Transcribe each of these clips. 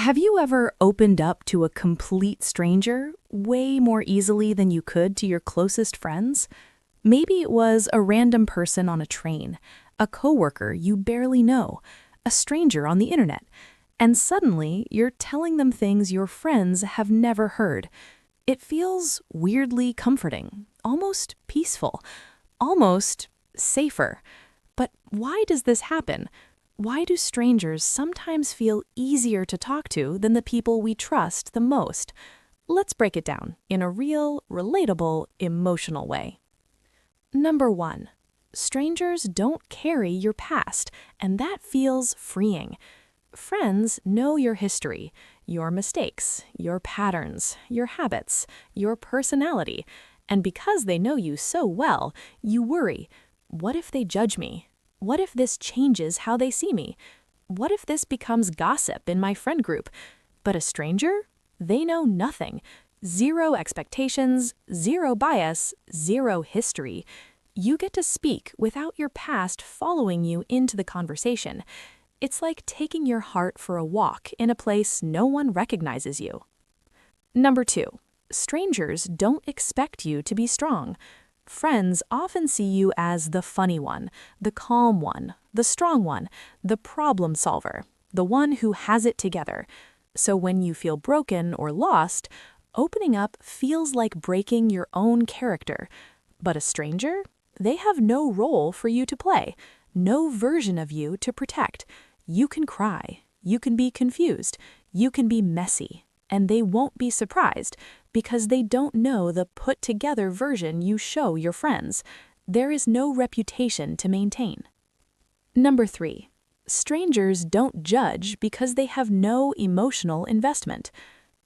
Have you ever opened up to a complete stranger way more easily than you could to your closest friends? Maybe it was a random person on a train, a coworker you barely know, a stranger on the internet, and suddenly you're telling them things your friends have never heard. It feels weirdly comforting, almost peaceful, almost safer. But why does this happen? Why do strangers sometimes feel easier to talk to than the people we trust the most? Let's break it down in a real, relatable, emotional way. Number 1. Strangers don't carry your past, and that feels freeing. Friends know your history, your mistakes, your patterns, your habits, your personality, and because they know you so well, you worry, what if they judge me? What if this changes how they see me? What if this becomes gossip in my friend group? But a stranger? They know nothing. Zero expectations, zero bias, zero history. You get to speak without your past following you into the conversation. It's like taking your heart for a walk in a place no one recognizes you. Number 2. Strangers don't expect you to be strong. Friends often see you as the funny one, the calm one, the strong one, the problem solver, the one who has it together. So when you feel broken or lost, opening up feels like breaking your own character. But a stranger? They have no role for you to play, no version of you to protect. You can cry, you can be confused, you can be messy, and they won't be surprised because they don't know the put-together version you show your friends. There is no reputation to maintain. Number 3. Strangers don't judge because they have no emotional investment.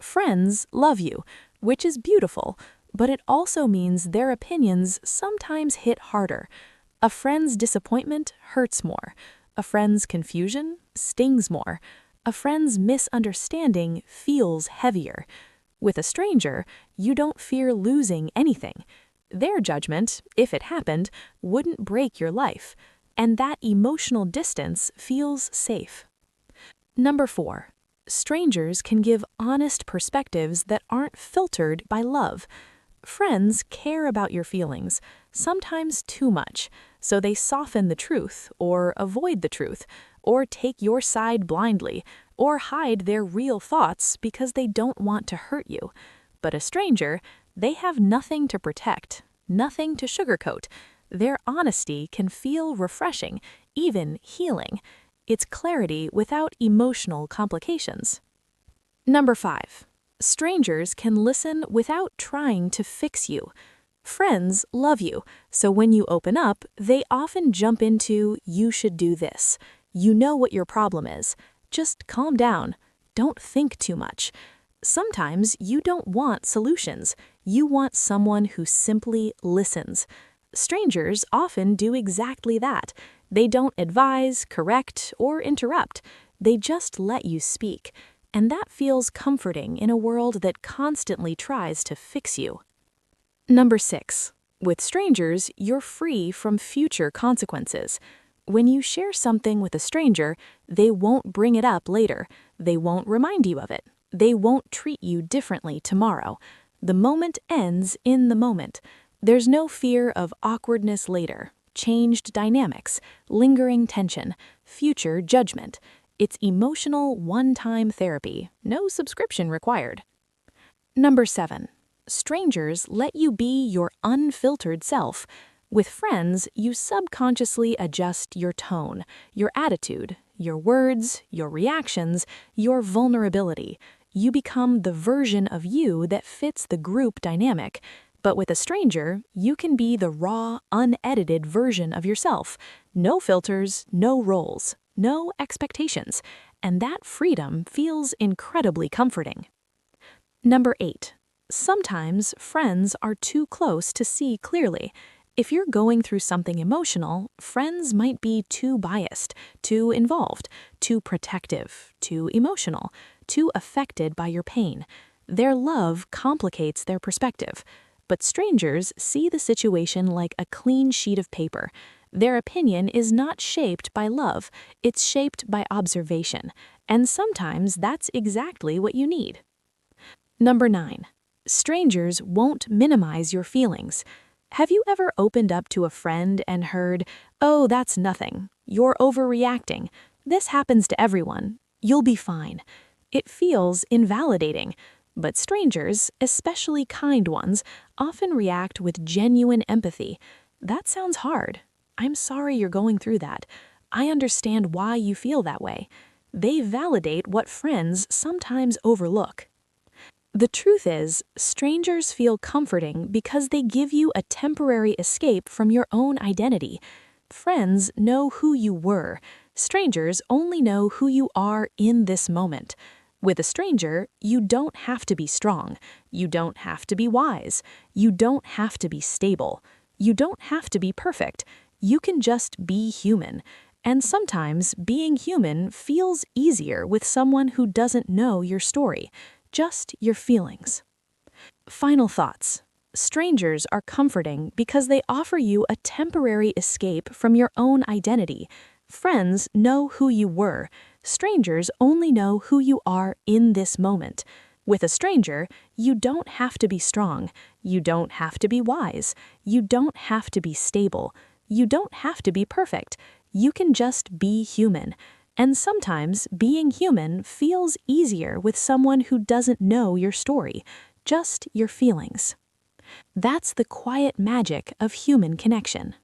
Friends love you, which is beautiful, but it also means their opinions sometimes hit harder. A friend's disappointment hurts more. A friend's confusion stings more. A friend's misunderstanding feels heavier. With a stranger, you don't fear losing anything. Their judgment, if it happened, wouldn't break your life, and that emotional distance feels safe. Number 4. Strangers can give honest perspectives that aren't filtered by love. Friends care about your feelings, sometimes too much, so they soften the truth or avoid the truth, or take your side blindly, or hide their real thoughts because they don't want to hurt you. But a stranger, they have nothing to protect, nothing to sugarcoat. Their honesty can feel refreshing, even healing. It's clarity without emotional complications. Number 5. Strangers can listen without trying to fix you. Friends love you, so when you open up, they often jump into, you should do this. You know what your problem is. Just calm down. Don't think too much. Sometimes you don't want solutions. You want someone who simply listens. Strangers often do exactly that. They don't advise, correct, or interrupt. They just let you speak. And that feels comforting in a world that constantly tries to fix you. Number 6. With strangers, you're free from future consequences. When you share something with a stranger, they won't bring it up later. They won't remind you of it. They won't treat you differently tomorrow. The moment ends in the moment. There's no fear of awkwardness later, changed dynamics, lingering tension, future judgment. It's emotional one-time therapy, no subscription required. Number 7. Strangers let you be your unfiltered self. With friends, you subconsciously adjust your tone, your attitude, your words, your reactions, your vulnerability. You become the version of you that fits the group dynamic. But with a stranger, you can be the raw, unedited version of yourself. No filters, no roles, no expectations. And that freedom feels incredibly comforting. Number 8. Sometimes friends are too close to see clearly. If you're going through something emotional, friends might be too biased, too involved, too protective, too emotional, too affected by your pain. Their love complicates their perspective. But strangers see the situation like a clean sheet of paper. Their opinion is not shaped by love, it's shaped by observation, and sometimes that's exactly what you need. Number 9. Strangers won't minimize your feelings. Have you ever opened up to a friend and heard, "Oh, that's nothing. You're overreacting. This happens to everyone. You'll be fine." It feels invalidating, but strangers, especially kind ones, often react with genuine empathy. "That sounds hard. I'm sorry you're going through that. I understand why you feel that way." They validate what friends sometimes overlook. The truth is, strangers feel comforting because they give you a temporary escape from your own identity. Friends know who you were. Strangers only know who you are in this moment. With a stranger, you don't have to be strong. You don't have to be wise. You don't have to be stable. You don't have to be perfect. You can just be human. And sometimes being human feels easier with someone who doesn't know your story, just your feelings. Final thoughts. Strangers are comforting because they offer you a temporary escape from your own identity. Friends know who you were. Strangers only know who you are in this moment. With a stranger, you don't have to be strong. You don't have to be wise. You don't have to be stable. You don't have to be perfect. You can just be human. And sometimes being human feels easier with someone who doesn't know your story, just your feelings. That's the quiet magic of human connection.